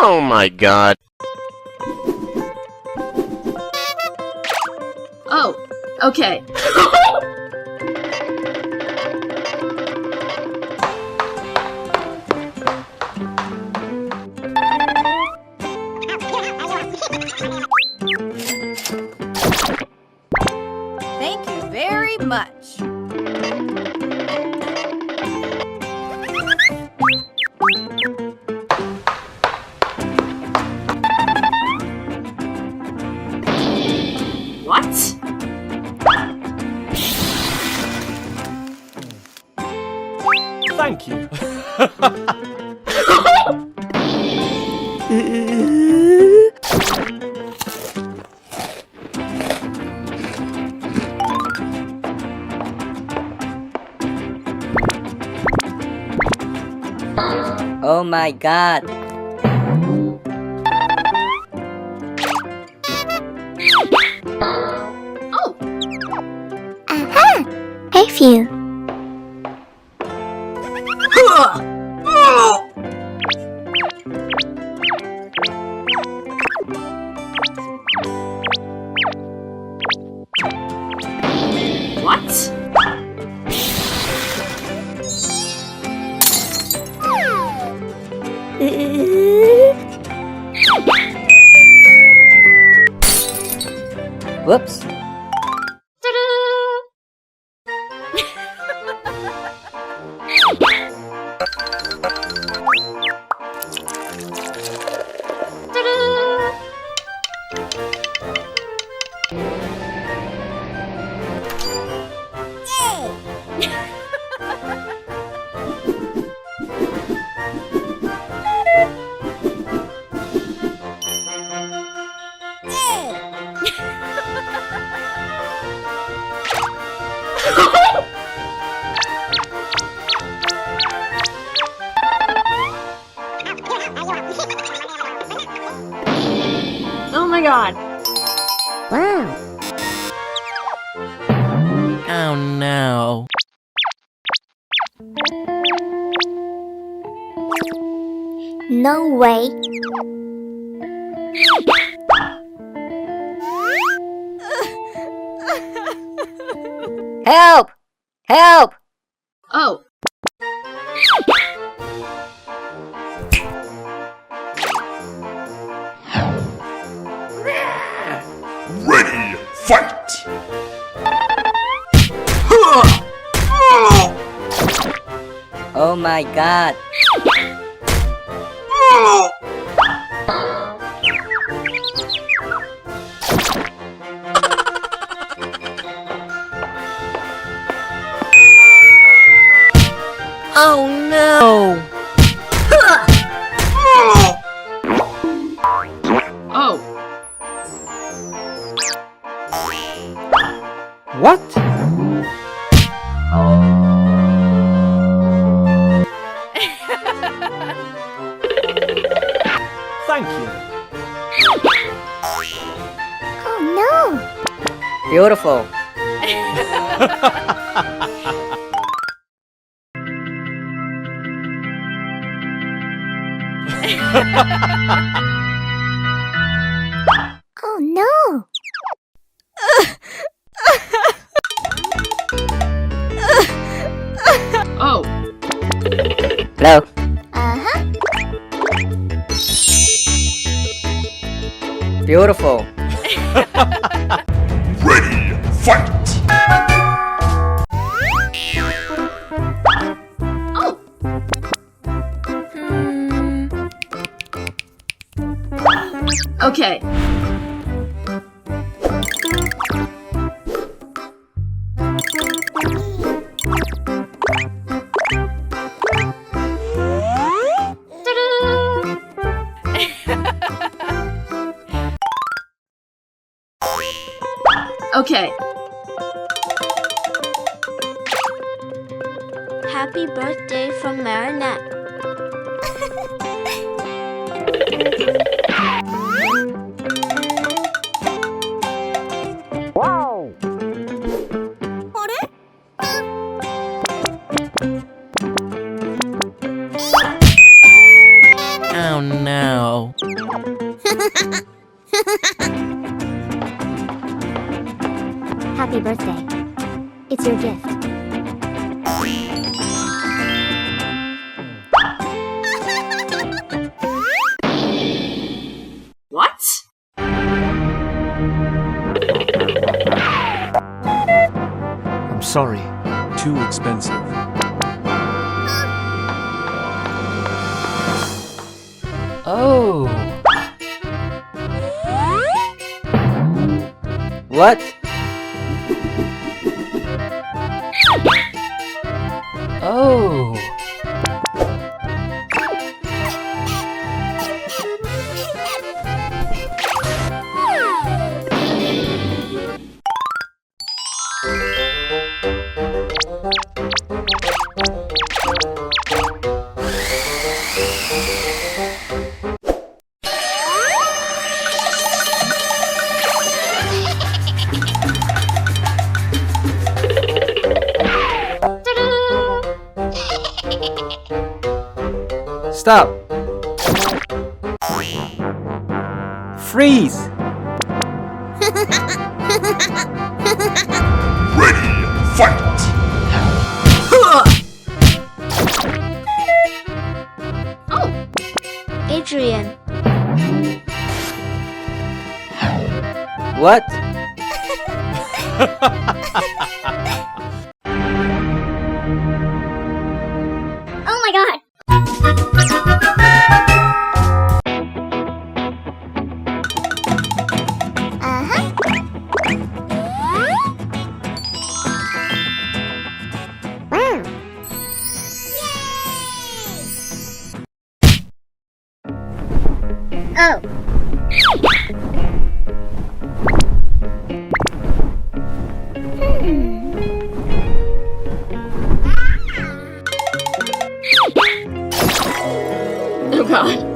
Oh my god. Oh, okay. Thank you very much. What? Thank you. Oh my god. Oh, Aha! Have you? what? Whoops. Oh my god. Wow. Oh no. No way. Help! Help! Oh, Ready, fight! Oh my god. Oh no. oh, What? Thank you. Oh no. Beautiful. Oh no. oh, Hello. Uh-huh. Beautiful. Ready, fight! oh. Okay. Okay. Happy birthday from Marinette. Oh no. Happy birthday. It's your gift. What? I'm sorry. Too expensive. Oh. What? Oh. Stop. Freeze. Ready, fight! Oh! Adrian. What? Oh my god. Oh. Oh god.